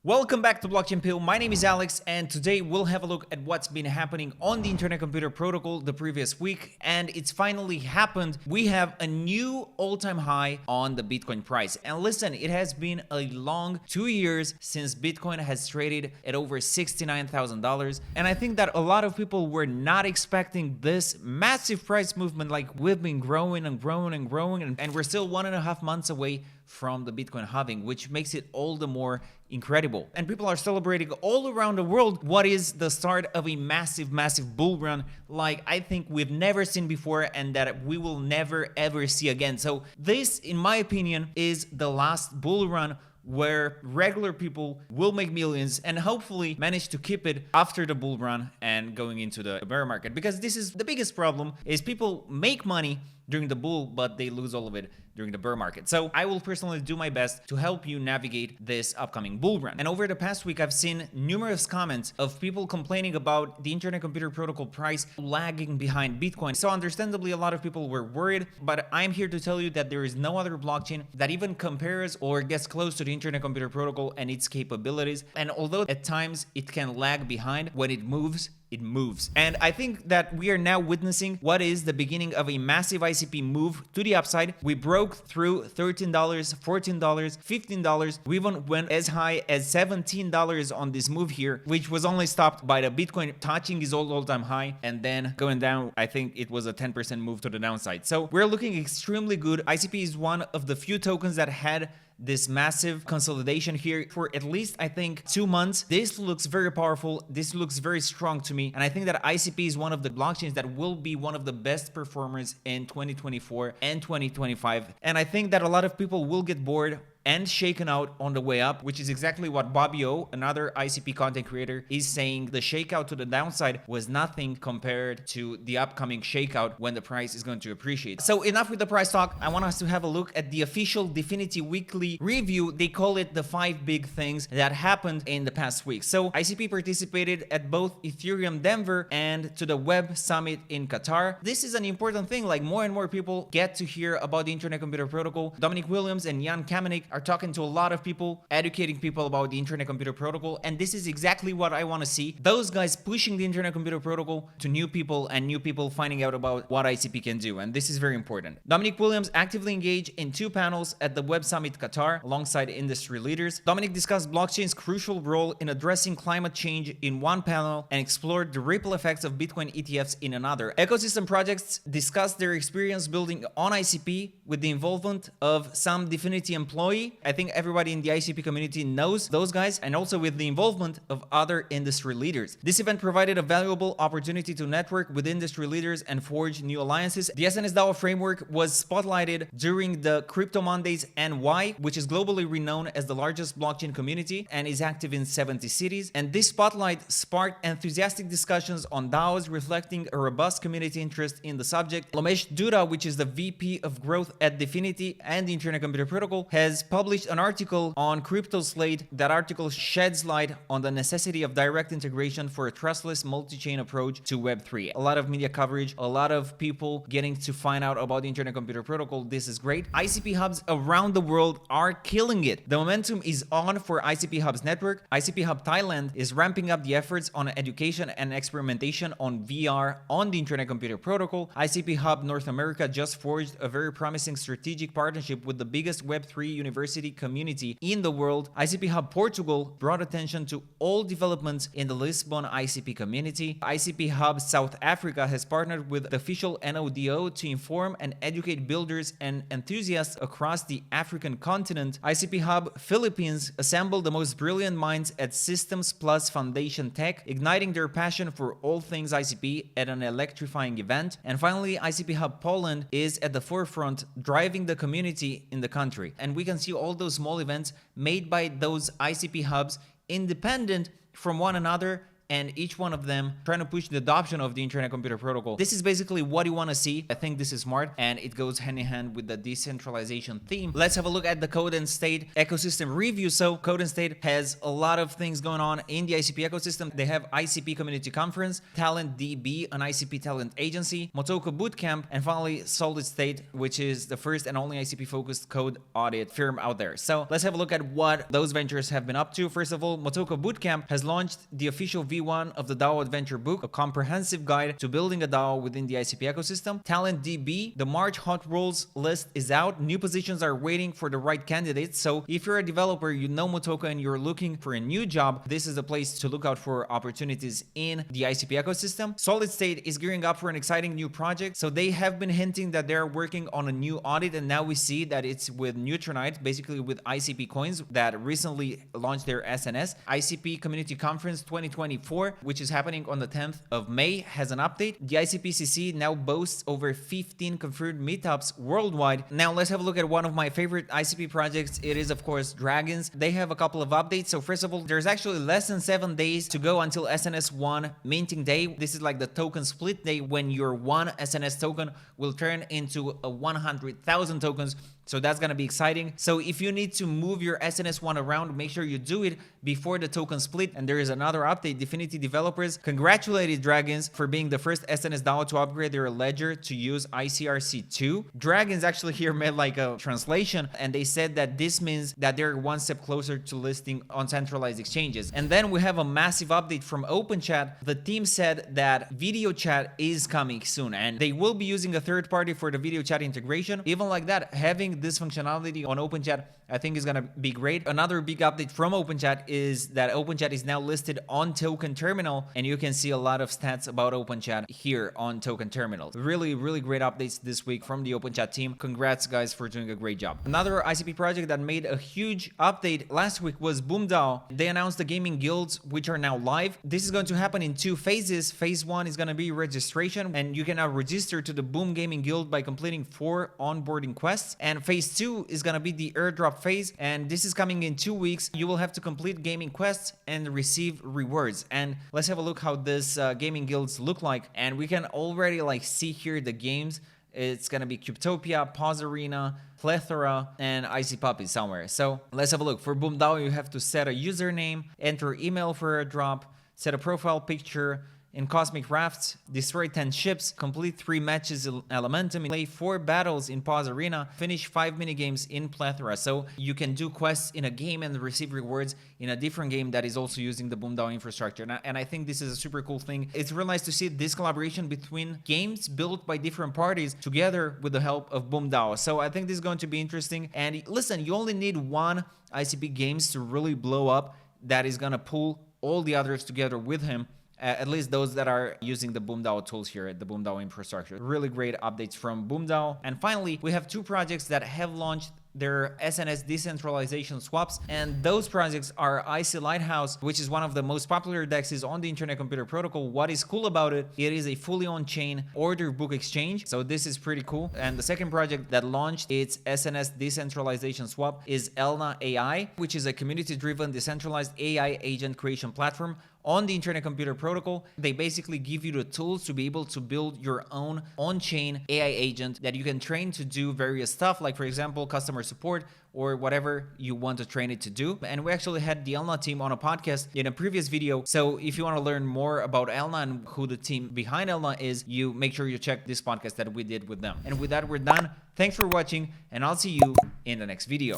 Welcome back to Blockchain Pill. My name is Alex, and today we'll have a look at what's been happening on the Internet Computer Protocol the previous week, and it's finally happened. We have a new all-time high on the Bitcoin price. And listen, it has been a long 2 years since Bitcoin has traded at over $69,000, and I think that a lot of people were not expecting this massive price movement. Like, we've been growing and growing and growing, and we're still 1.5 months away from the Bitcoin halving, which makes it all the more incredible. And people are celebrating all around the world what is the start of a massive bull run like I think we've never seen before and that we will never ever see again. So this, in my opinion, is the last bull run where regular people will make millions and hopefully manage to keep it after the bull run and going into the bear market. Because this is the biggest problem, is people make money during the bull, but they lose all of it during the bear market. So I will personally do my best to help you navigate this upcoming bull run. And over the past week, I've seen numerous comments of people complaining about the Internet Computer Protocol price lagging behind Bitcoin. So understandably, a lot of people were worried, but I'm here to tell you that there is no other blockchain that even compares or gets close to the Internet Computer Protocol and its capabilities. And although at times it can lag behind, when it moves, it moves. And I think that we are now witnessing what is the beginning of a massive ICP move to the upside. We broke through $13, $14, $15. We even went as high as $17 on this move here, which was only stopped by the Bitcoin touching his all-time high and then going down. I think it was a 10% move to the downside. So we're looking extremely good. ICP is one of the few tokens that had this massive consolidation here for at least, I think, 2 months. This looks very powerful. This looks very strong to me. And I think that ICP is one of the blockchains that will be one of the best performers in 2024 and 2025. And I think that a lot of people will get bored and shaken out on the way up, which is exactly what Bobby O, another ICP content creator, is saying. The shakeout to the downside was nothing compared to the upcoming shakeout when the price is going to appreciate. So enough with the price talk. I want us to have a look at the official Dfinity weekly review. They call it the 5 big things that happened in the past week. So ICP participated at both Ethereum Denver and to the Web Summit in Qatar. This is an important thing. Like, more and more people get to hear about the Internet Computer Protocol. Dominic Williams and Jan Kamenik are talking to a lot of people, educating people about the Internet Computer Protocol, and this is exactly what I want to see. Those guys pushing the Internet Computer Protocol to new people and new people finding out about what ICP can do, and this is very important. Dominic Williams actively engaged in 2 panels at the Web Summit Qatar alongside industry leaders. Dominic discussed blockchain's crucial role in addressing climate change in one panel and explored the ripple effects of Bitcoin ETFs in another. Ecosystem projects discussed their experience building on ICP with the involvement of some Dfinity employee. I think everybody in the ICP community knows those guys, and also with the involvement of other industry leaders. This event provided a valuable opportunity to network with industry leaders and forge new alliances. The SNS DAO framework was spotlighted during the Crypto Mondays NY, which is globally renowned as the largest blockchain community and is active in 70 cities. And this spotlight sparked enthusiastic discussions on DAOs, reflecting a robust community interest in the subject. Lomesh Duda, which is the VP of Growth at Dfinity and the Internet Computer Protocol, has published an article on Crypto Slate. That article sheds light on the necessity of direct integration for a trustless multi-chain approach to Web3. A lot of media coverage, a lot of people getting to find out about the Internet Computer Protocol. This is great. ICP hubs around the world are killing it. The momentum is on for ICP Hubs Network. ICP Hub Thailand is ramping up the efforts on education and experimentation on VR on the Internet Computer Protocol. ICP Hub North America just forged a very promising strategic partnership with the biggest Web3 university community in the world. ICP Hub Portugal brought attention to all developments in the Lisbon ICP community. ICP Hub South Africa has partnered with the official NODO to inform and educate builders and enthusiasts across the African continent. ICP Hub Philippines assembled the most brilliant minds at Systems Plus Foundation Tech, igniting their passion for all things ICP at an electrifying event. And finally, ICP Hub Poland is at the forefront, driving the community in the country. And we can see all those small events made by those ICP hubs, independent from one another, and each one of them trying to push the adoption of the Internet Computer Protocol. This is basically what you want to see. I think this is smart, and it goes hand in hand with the decentralization theme. Let's have a look at the Code and State ecosystem review. So Code and State has a lot of things going on in the ICP ecosystem. They have ICP Community Conference, Talent DB, an ICP talent agency, Motoko Bootcamp, and finally Solid State, which is the first and only ICP focused code audit firm out there. So let's have a look at what those ventures have been up to. First of all, Motoko Bootcamp has launched the official V1 of the DAO Adventure book, a comprehensive guide to building a DAO within the ICP ecosystem. Talent DB, the March hot roles list is out. New positions are waiting for the right candidates. So if you're a developer, you know Motoko, and you're looking for a new job, this is the place to look out for opportunities in the ICP ecosystem. Solid State is gearing up for an exciting new project. So they have been hinting that they're working on a new audit, and now we see that it's with Neutronite, basically with ICP coins that recently launched their SNS. ICP Community Conference 2024, which is happening on the 10th of May, has an update. The ICPCC now boasts over 15 confirmed meetups worldwide. Now let's have a look at one of my favorite ICP projects. It is of course Dragginz. They have a couple of updates. So first of all, there's actually less than 7 days to go until SNS1 minting day. This is like the token split day when your one SNS token will turn into a 100,000 tokens. So that's going to be exciting. So if you need to move your SNS1 around, make sure you do it before the token split. And there is another update. Dfinity developers congratulated Dragginz for being the first SNS DAO to upgrade their ledger to use ICRC2. Dragginz actually here made like a translation, and they said that this means that they're one step closer to listing on centralized exchanges. And then we have a massive update from Openchat. The team said that video chat is coming soon, and they will be using a third party for the video chat integration. Even like that, having this functionality on Openchat, I think is going to be great. Another big update from Openchat is that Openchat is now listed on Token Terminal, and you can see a lot of stats about Openchat here on Token Terminal. Really, really great updates this week from the Openchat team. Congrats guys for doing a great job. Another ICP project that made a huge update last week was BoomDAO. They announced the gaming guilds, which are now live. This is going to happen in 2 phases. Phase 1 is going to be registration, and you can now register to the Boom Gaming Guild by completing 4 onboarding quests. And phase 2 is going to be the airdrop phase, and this is coming in 2 weeks. You will have to complete gaming quests and receive rewards. And let's have a look how this gaming guilds look like. And we can already like see here the games. It's going to be Cubetopia, Pause Arena, Plethora, and Icy Puppy somewhere. So let's have a look. For BoomDAO, you have to set a username, enter email for a drop, set a profile picture. In Cosmic Rafts, destroy 10 ships, complete 3 matches in Elementum, play 4 battles in Pause Arena, finish 5 minigames in Plethora. So you can do quests in a game and receive rewards in a different game that is also using the BoomDAO infrastructure. And I think this is a super cool thing. It's real nice to see this collaboration between games built by different parties together with the help of BoomDAO. So I think this is going to be interesting. And listen, you only need one ICP games to really blow up that is going to pull all the others together with him. At least those that are using the BoomDAO tools here at the BoomDAO infrastructure. Really great updates from BoomDAO. And finally, we have 2 projects that have launched their SNS decentralization swaps, and those projects are IC Lighthouse, which is one of the most popular dexes on the Internet Computer Protocol. What is cool about it, it is a fully on-chain order book exchange, so this is pretty cool. And the second project that launched its SNS decentralization swap is Elna AI, which is a community-driven decentralized AI agent creation platform on the Internet Computer Protocol. They basically give you the tools to be able to build your own on-chain AI agent that you can train to do various stuff, like for example, customer support or whatever you want to train it to do. And we actually had the Elna team on a podcast in a previous video. So if you want to learn more about Elna and who the team behind Elna is, you make sure you check this podcast that we did with them. And with that, we're done. Thanks for watching, and I'll see you in the next video.